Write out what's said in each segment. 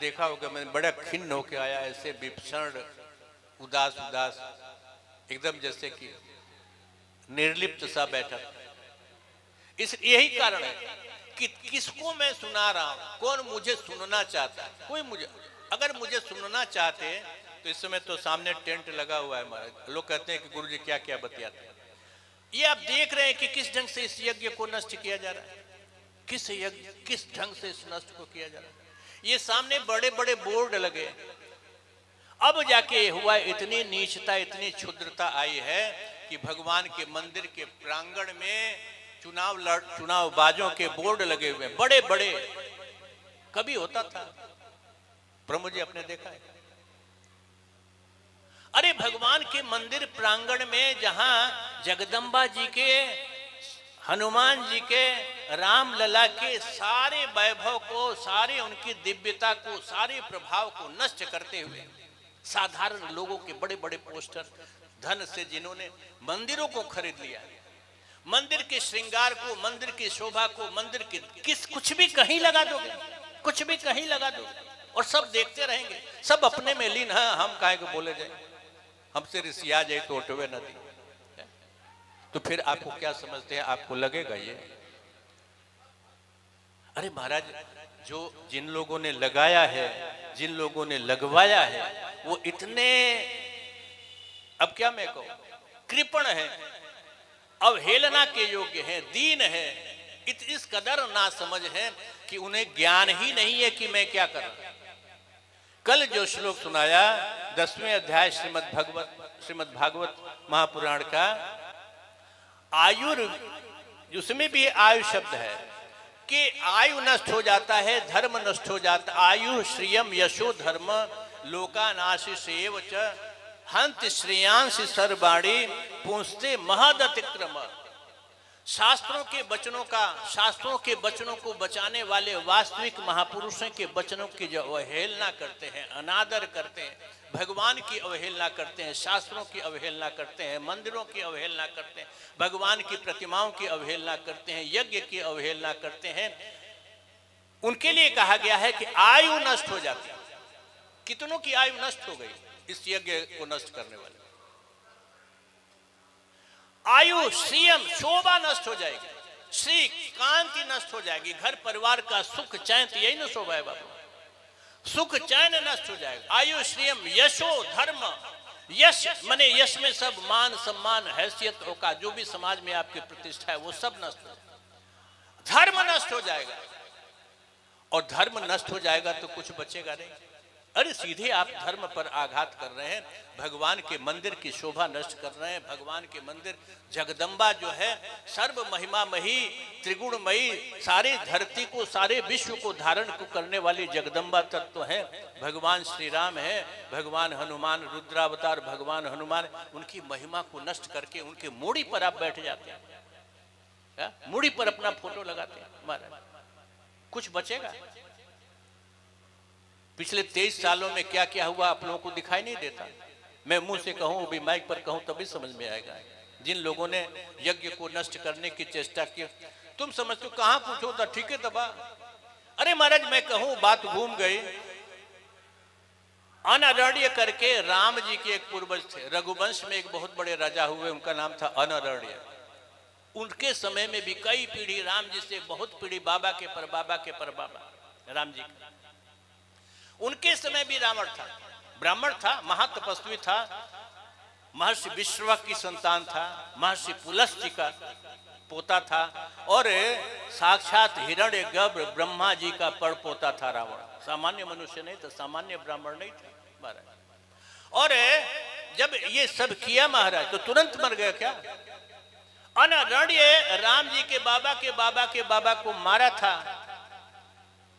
देखा होगा, मैं बड़ा खिन्न होके आया, ऐसे विषण, उदास उदास, एकदम जैसे कि निर्लिप्त सा बैठा। इस यही कारण है कि किसको मैं सुना रहा हूं, कौन मुझे सुनना चाहता है। कोई मुझे, अगर मुझे सुनना चाहते हैं तो इस समय तो सामने टेंट लगा हुआ है महाराज, लोग कहते हैं कि गुरुजी क्या क्या बतियाते हैं। ये आप देख रहे हैं कि किस ढंग से इस यज्ञ को नष्ट किया जा रहा है, किस यज्ञ, किस ढंग से इस नष्ट को किया जा रहा है। ये सामने बड़े बड़े बोर्ड लगे, अब जाके हुआ, इतनी नीचता, इतनी क्षुद्रता आई है कि भगवान के मंदिर के प्रांगण में चुनाव बाजों के बोर्ड लगे हुए हैं, बड़े बड़े। कभी होता था, प्रमोद जी आपने देखा है? अरे भगवान के मंदिर प्रांगण में जहां जगदम्बा जी के, हनुमान जी के, राम लला के सारे वैभव को, सारे उनकी दिव्यता को, सारे प्रभाव को नष्ट करते हुए साधारण लोगों के बड़े बड़े पोस्टर, धन से जिन्होंने मंदिरों को खरीद लिया, मंदिर के श्रृंगार को, मंदिर की शोभा को, मंदिर के कुछ भी कहीं लगा दोगे, कुछ भी कहीं लगा दोगे और सब देखते रहेंगे, सब अपने में लीन है। हम काहे को बोले जाए, हमसे रिसिया जाए तो उठवे नदी। तो फिर आपको क्या समझते हैं, आपको लगेगा ये? अरे महाराज, जो जिन लोगों ने लगाया है, जिन लोगों ने लगवाया है, वो इतने, अब क्या मैं कहूं, कृपण है, अवहेलना के योग्य है, दीन है, इस कदर ना समझ है कि उन्हें ज्ञान ही नहीं है कि मैं क्या कर रहा हूं। कल जो श्लोक सुनाया 10वें अध्याय श्रीमद् भागवत महापुराण का, आयुर, उसमें भी आयु शब्द है कि आयु नष्ट हो जाता है, धर्म नष्ट हो जाता, आयु श्रियम यशो धर्म लोकानाशिषेव च हंत श्रेयांश सर्वाणी पुंस्ते महदतिक्रम। शास्त्रों के वचनों का, शास्त्रों के वचनों को बचाने वाले वास्तविक महापुरुषों के वचनों की जो अवहेलना करते हैं, अनादर करते हैं, भगवान की अवहेलना करते हैं, शास्त्रों की अवहेलना करते हैं, मंदिरों की अवहेलना करते हैं, भगवान की प्रतिमाओं की अवहेलना करते हैं, यज्ञ की अवहेलना करते हैं, उनके लिए कहा गया है कि आयु नष्ट हो जाती है। कितनों की आयु नष्ट हो गई इस यज्ञ को नष्ट करने वाले। आयु, श्रियम, शोभा नष्ट हो जाएगी, श्री कांति नष्ट हो जाएगी, घर परिवार का सुख चैन, यही ना शोभा है बाबू, सुख चैन नष्ट हो जाएगा। आयु श्रियम यशो धर्म, यश माने यश में सब मान सम्मान हैसियत का जो भी समाज में आपकी प्रतिष्ठा है वो सब नष्ट हो जाएगा, धर्म नष्ट हो जाएगा, और धर्म नष्ट हो जाएगा तो कुछ बचेगा नहीं। अरे सीधे आप धर्म पर आघात कर रहे हैं, भगवान के मंदिर की शोभा नष्ट कर रहे हैं। भगवान के मंदिर, जगदम्बा जो है सर्व महिमामयी, त्रिगुणमयी, सारी धरती को, सारे विश्व को धारण को करने वाली जगदम्बा तत्व है, भगवान श्री राम है, भगवान हनुमान, रुद्रावतार भगवान हनुमान, उनकी महिमा को नष्ट करके उनके मूड़ी पर आप बैठ जाते हैं, मूड़ी पर अपना फोटो लगाते हैं। महाराज कुछ बचेगा? पिछले 23 सालों में क्या क्या हुआ आप लोगों को दिखाई नहीं देता? मैं मुंह से कहूं, भी माइक पर कहूं तभी समझ में आएगा। जिन लोगों ने यज्ञ को नष्ट करने की चेष्टा की, तुम समझते हो कहां कुछ होता, ठीक है दबा। अरे महाराज मैं कहूं, बात घूम गई। अनरण्य करके राम जी के एक पूर्वज थे, रघुवंश में एक बहुत बड़े राजा हुए, उनका नाम था अनरण्य। उनके समय में भी कई पीढ़ी, राम जी से बहुत पीढ़ी, बाबा के परबाबा राम जी, उनके समय भी रावण था, ब्राह्मण था, महातपस्वी था, महर्षि विश्रवा की संतान था, महर्षि पुलस्त्य का पोता था, और साक्षात हिरण्यगर्भ ब्रह्मा जी का परपोता था रावण। सामान्य मनुष्य नहीं था, सामान्य ब्राह्मण नहीं था महाराज। और जब ये सब किया महाराज तो तुरंत मर गया क्या? अनरण्य राम जी के बाबा को मारा था,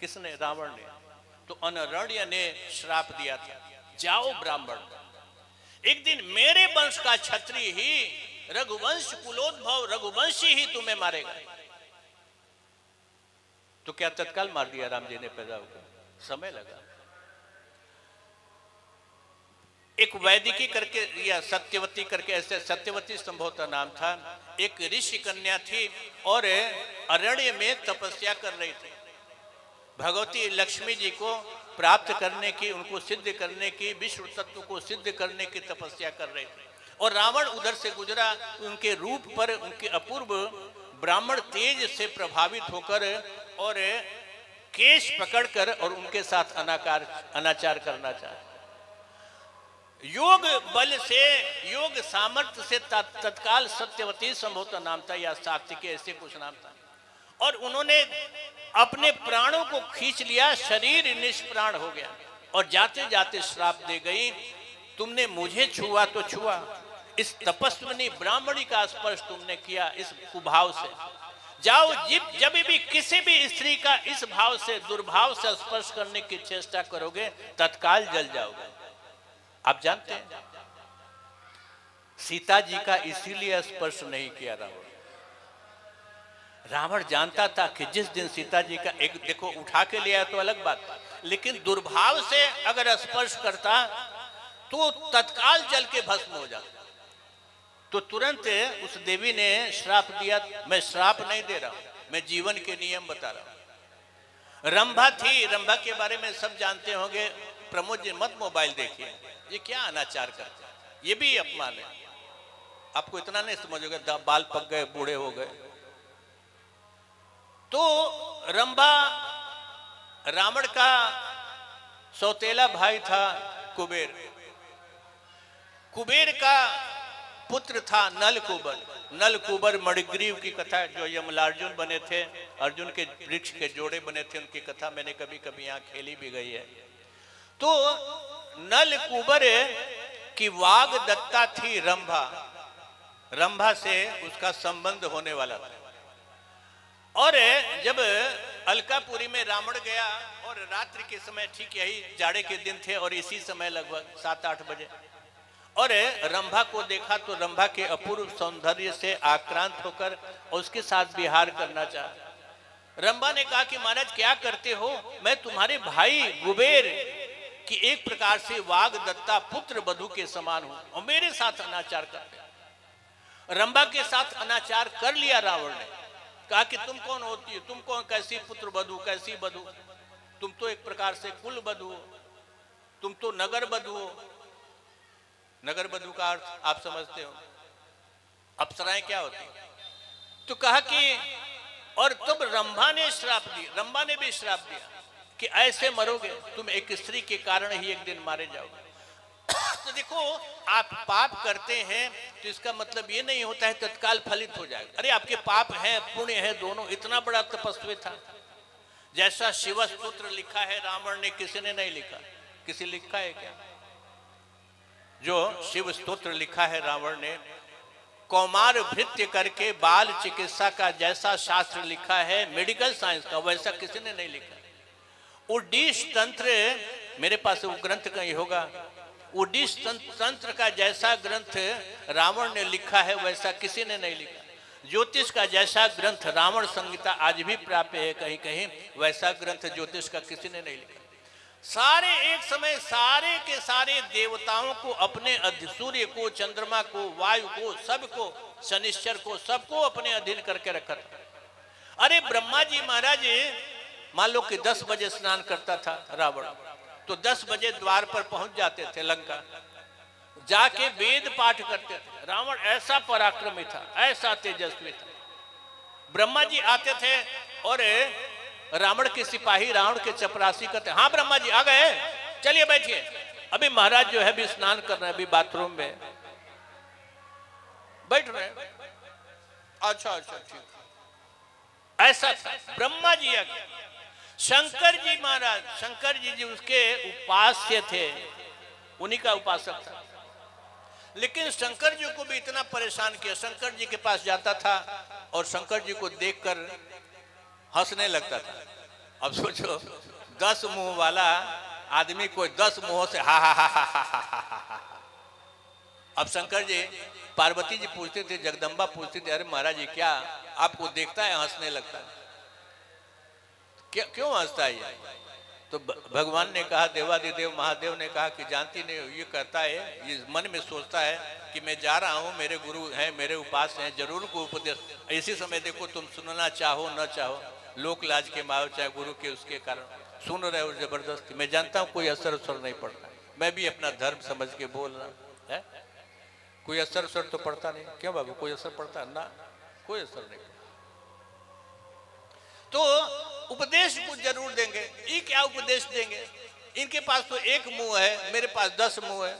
किसने? रावण ने। तो अनरण्य ने श्राप दिया था, जाओ ब्राह्मण, एक दिन मेरे वंश का क्षत्रिय ही, रघुवंश कुलोद्भव रघुवंशी ही तुम्हें मारेगा। तो क्या तत्काल मार दिया राम जी ने पैदा होकर? समय लगा। एक वैदिकी करके या सत्यवती करके, ऐसे सत्यवती संभवतः नाम था, एक ऋषि कन्या थी और अरण्य में तपस्या कर रही थी। भगवती लक्ष्मी जी को प्राप्त करने की, उनको सिद्ध करने की, विश्व तत्व को सिद्ध करने की तपस्या कर रहे थे। और रावण उधर से गुजरा, उनके रूप पर, उनके अपूर्व ब्राह्मण तेज से प्रभावित होकर और केश पकड़कर और उनके साथ अनाचार करना चाहे। योग बल से, योग सामर्थ्य से तत्काल सत्यवती संभवतः नाम था या सात्विकी, ऐसे कुछ नाम था, और उन्होंने अपने प्राणों को खींच लिया, शरीर निष्प्राण हो गया और जाते जाते श्राप दे गई, तुमने मुझे छुआ तो छुआ, इस तपस्विनी ब्राह्मणी का स्पर्श तुमने किया इस कुभाव से, जाओ जब भी किसी भी स्त्री का इस भाव से, दुर्भाव से स्पर्श करने की चेष्टा करोगे तत्काल जल जाओगे। आप जानते हैं सीता जी का इसीलिए स्पर्श नहीं किया रावण। रावण जानता था कि जिस दिन सीता जी का एक, देखो उठा के लिया तो अलग बात, लेकिन दुर्भाव से अगर स्पर्श करता तो तत्काल जल के भस्म हो जाता। तो तुरंत उस देवी ने श्राप दिया। मैं श्राप नहीं दे रहा हूं, मैं जीवन के नियम बता रहा हूं। रंभा थी, रंभा के बारे में सब जानते होंगे। प्रमोद जी मत मोबाइल देखिए, ये क्या अनाचार करते हैं, ये भी अपमान है। आपको इतना नहीं समझोगे, बाल पक गए, बूढ़े हो गए। तो रंभा रावण का सौतेला भाई था कुबेर। कुबेर का पुत्र था नलकूबर। नलकूबर मणिग्रीव की कथा, जो यमलार्जुन बने थे, अर्जुन के वृक्ष के जोड़े बने थे, उनकी कथा मैंने कभी कभी यहाँ खेली भी गई है। तो नलकूबर की वागदत्ता थी रंभा, रंभा से उसका संबंध होने वाला था। और जब अलकापुरी में रावण गया, और रात्रि के समय, ठीक यही जाड़े के दिन थे, और इसी समय लगभग 7-8 बजे, और रंभा को देखा तो रंभा के अपूर्व सौंदर्य से आक्रांत होकर उसके साथ विहार करना चाहा। रंभा ने कहा कि महाराज क्या करते हो, मैं तुम्हारे भाई कुबेर कि एक प्रकार से वागदत्ता पुत्र वधू के समान हूं, और मेरे साथ अनाचार करते। रंभा के साथ अनाचार कर लिया रावण ने। कहा कि तुम कौन होती है, तुम कौन, कैसी पुत्र वधू, कैसी वधू, तुम तो एक प्रकार से कुल वधू हो, तुम तो नगर वधू हो। नगर वधू का अर्थ आप समझते हो, अप्सराएं क्या होती। तो कहा कि, और तब रंभा ने श्राप दी, रंभा ने भी श्राप दिया कि ऐसे मरोगे, तुम एक स्त्री के कारण ही एक दिन मारे जाओगे। तो देखो, आप पाप करते हैं तो इसका मतलब ये नहीं होता है तत्काल फलित हो जाएगा। अरे आपके पाप है, पुण्य है, दोनों। इतना बड़ा तपस्वी था, जैसा शिव स्तोत्र लिखा है रावण ने, किसी ने नहीं लिखा। किसी लिखा है क्या? जो शिव स्तोत्र लिखा है रावण ने, कौमार भृत्य करके बाल चिकित्सा का जैसा शास्त्र लिखा है, मेडिकल साइंस का, वैसा किसी ने नहीं लिखा। उड्डीस तंत्र, मेरे पास वो ग्रंथ कहीं होगा, उड्डीस तंत्र का जैसा ग्रंथ रावण ने लिखा है, वैसा किसी ने नहीं लिखा। ज्योतिष का जैसा ग्रंथ रावण संहिता आज भी प्राप्त है कहीं कहीं, वैसा ग्रंथ ज्योतिष का किसी ने नहीं लिखा। सारे एक समय सारे के सारे देवताओं को, अपने सूर्य को, चंद्रमा को, वायु को, सबको, शनिश्चर को, सबको अपने अधीन करके रखा था। अरे ब्रह्मा जी महाराज, मान लो कि 10 बजे स्नान करता था रावण, तो 10 बजे द्वार पर पहुंच जाते थे लंका, जाके वेद पाठ करते थे। रावण ऐसा पराक्रमी था, ऐसा तेजस्वी था। ब्रह्मा जी आते थे और रावण के सिपाही रावण के चपरासी करते, हाँ ब्रह्मा जी आ गए, चलिए बैठिए, अभी महाराज जो है भी स्नान कर रहे हैं, अभी बाथरूम में बैठ रहे हैं। अच्छा अच्छा ठीक, ऐसा था। ब्रह्मा जी आ गए। शंकर जी महाराज, शंकर जी उसके उपास्य थे, उन्हीं का उपासक था। लेकिन शंकर जी को भी इतना परेशान किया। शंकर जी के पास जाता था और शंकर जी को देखकर हंसने लगता था। अब सोचो, 10 मुंह वाला आदमी कोई 10 मुंहों से हा हा हा हा हा हा हा। अब शंकर जी, पार्वती जी पूछते थे, जगदम्बा पूछते थे, अरे महाराज जी क्या आपको देखता है हंसने लगता है, क्यों हंसता है ये? तो भगवान ने कहा, देवादिदेव महादेव ने कहा कि जानती नहीं हो, ये कहता है, ये मन में सोचता है कि मैं जा रहा हूँ, मेरे गुरु हैं, मेरे उपास हैं, जरूर को उपदेश। इसी समय देखो, तुम सुनना चाहो न चाहो, लोक लाज के मारे चाहे गुरु के उसके कारण सुन रहे हो जबरदस्ती। मैं जानता हूं कोई असर उसर नहीं पड़ता, मैं भी अपना धर्म समझ के बोल रहा है, कोई असर उसर तो पड़ता नहीं। क्यों बाबू, कोई असर पड़ता ना? कोई असर नहीं पड़ता। तो उपदेश कुछ जरूर देंगे। ये क्या उपदेश देंगे? इनके पास तो एक मुंह है, मेरे पास 10 मुंह है।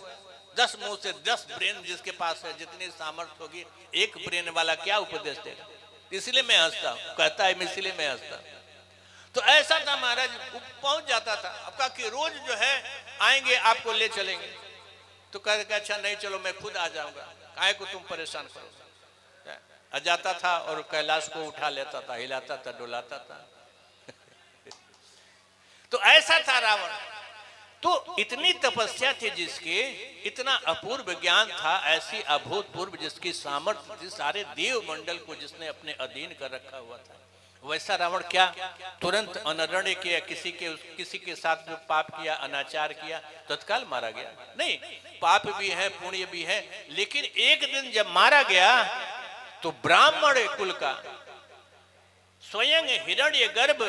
10 मुंह से 10 ब्रेन जिसके पास है, जितनी सामर्थ्य होगी, एक ब्रेन वाला क्या उपदेश देगा? इसलिए मैं हंसता हूं, कहता है इसलिए मैं हंसता हूं। तो ऐसा था महाराज, पहुंच जाता था। अब कहा कि रोज जो है आएंगे, आपको ले चलेंगे। तो कह अच्छा नहीं, चलो मैं खुद आ जाऊंगा, काहे को तुम परेशान करो। आ जाता था और कैलाश को उठा लेता था, हिलाता था, डुलाता था। तो ऐसा था रावण। तो इतनी तपस्या थी जिसकी, इतना अपूर्व ज्ञान था, ऐसी अभूतपूर्व जिसकी सामर्थ्य थी, सारे देव मंडल को जिसने अपने अधीन कर रखा हुआ था। वैसा रावण क्या तुरंत अनरण्य किया, किसी के साथ जो पाप किया, अनाचार किया, तत्काल मारा गया? नहीं, पाप भी है, पुण्य भी है। लेकिन एक दिन जब मारा गया तो ब्राह्मण कुल का स्वयं हिरण्य गर्भ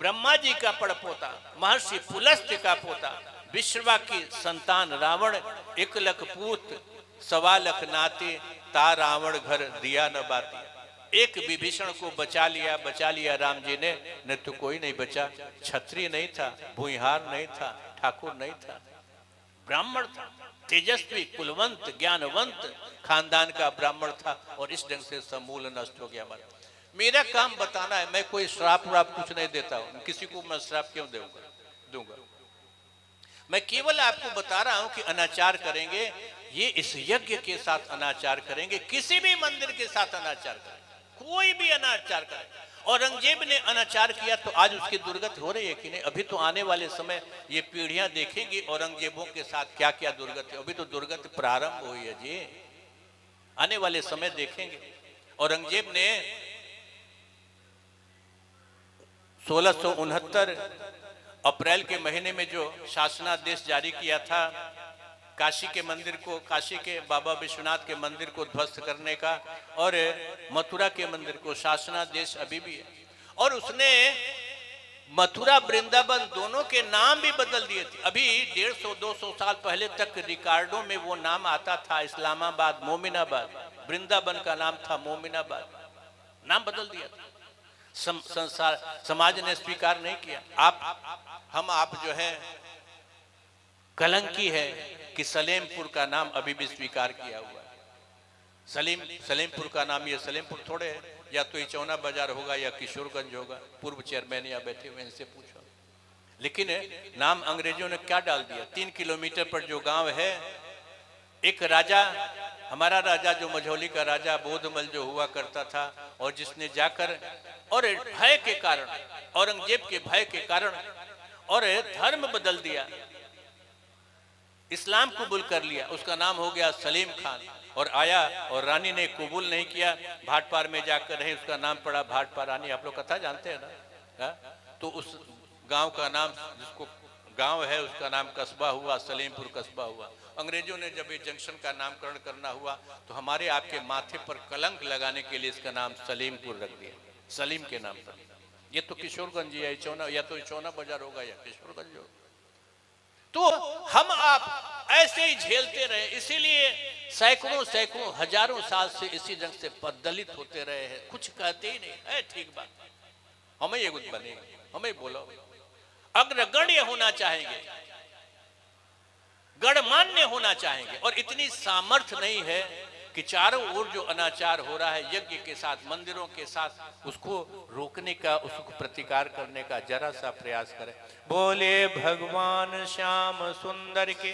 ब्रह्मा जी का पड़पोता, महर्षि पुलस्त्य का पोता, विश्रवा की संतान रावण, 1 लख पूत 1.25 लाख नाते, ता रावण घर दिया न बाती। एक विभीषण को बचा लिया राम जी ने, न तो कोई नहीं बचा। क्षत्रिय नहीं था, भूमिहार नहीं था, ठाकुर नहीं था, ब्राह्मण था, तेजस्वी, कुलवंत, ज्ञानवंत खानदान का ब्राह्मण था। और इस ढंग से समूल नष्ट हो गया। मेरा काम बताना है, मैं कोई श्राप व्राप कुछ नहीं देता हूं। किसी को मैं श्राप क्यों दूंगा? मैं केवल आपको बता रहा हूं कि अनाचार करेंगे, ये इस यज्ञ के साथ अनाचार करेंगे, किसी भी मंदिर के साथ अनाचार करेंगे, कोई भी अनाचार करे। औरंगजेब ने अनाचार किया तो आज उसकी दुर्गति हो रही है कि नहीं? अभी तो आने वाले समय ये पीढ़ियां देखेंगी औरंगजेबों के साथ क्या क्या दुर्गति। अभी तो दुर्गति प्रारंभ हुई है जी, आने वाले समय देखेंगे। औरंगजेब ने 1669 अप्रैल के महीने में जो शासनादेश जारी किया था, काशी के मंदिर को, काशी के बाबा विश्वनाथ के मंदिर को ध्वस्त करने का, और मथुरा के मंदिर को, शासनादेश अभी भी है। और उसने मथुरा वृंदावन दोनों के नाम भी बदल दिए थे। अभी 150-200 साल पहले तक रिकॉर्डों में वो नाम आता था इस्लामाबाद, मोमिनाबाद। वृंदावन का नाम था मोमिनाबाद, नाम बदल दिया था। संसार समाज ने स्वीकार नहीं किया। आप जो है कलंकी है कि सलेमपुर का नाम अभी भी स्वीकार किया हुआ है। सलेमपुर का नाम, ये सलेमपुर थोड़े है, या तो इचौना बाजार होगा या किशोरगंज होगा। पूर्व चेयरमैन यहाँ बैठे हुए, इनसे पूछो। लेकिन नाम अंग्रेजों ने क्या डाल दिया? 3 किलोमीटर पर जो गांव है, एक राजा, हमारा राजा जो मझौली का राजा बोधमल जो हुआ करता था, और जिसने जाकर और भय के कारण, औरंगजेब के भय के कारण, और धर्म बदल दिया, इस्लाम कबूल कर लिया, उसका नाम हो गया सलीम खान। और आया और रानी ने कबूल नहीं किया, भाटपार में जाकर रहे, उसका नाम पड़ा भाटपार रानी। आप लोग कथा जानते हैं ना? तो उस गांव का नाम, जिसको गांव है, उसका नाम कस्बा हुआ, सलीमपुर कस्बा हुआ। अंग्रेजों ने जब ये जंक्शन का नामकरण करना हुआ तो हमारे आपके माथे पर कलंक लगाने के लिए इसका नाम सलीमपुर रख दिया, सलीम के नाम पर। ये तो किशोरगंज या इचौना, या तो इचौना बाजार होगा या किशोरगंज होगा। तो हम आप ऐसे ही झेलते रहे, इसीलिए सैकड़ों हजारों साल से इसी ढंग से दलित होते रहे हैं, कुछ कहते ही नहीं है। ठीक बात, हमें ये कुछ बनेंगे, हमें बोलो। अग्रगण्य होना चाहेंगे, गणमान्य होना चाहेंगे, और इतनी सामर्थ्य नहीं है कि चारों ओर जो अनाचार हो रहा है यज्ञ के साथ, मंदिरों के साथ, उसको रोकने का, उसको प्रतिकार करने का जरा सा प्रयास करें। बोले भगवान श्याम सुंदर के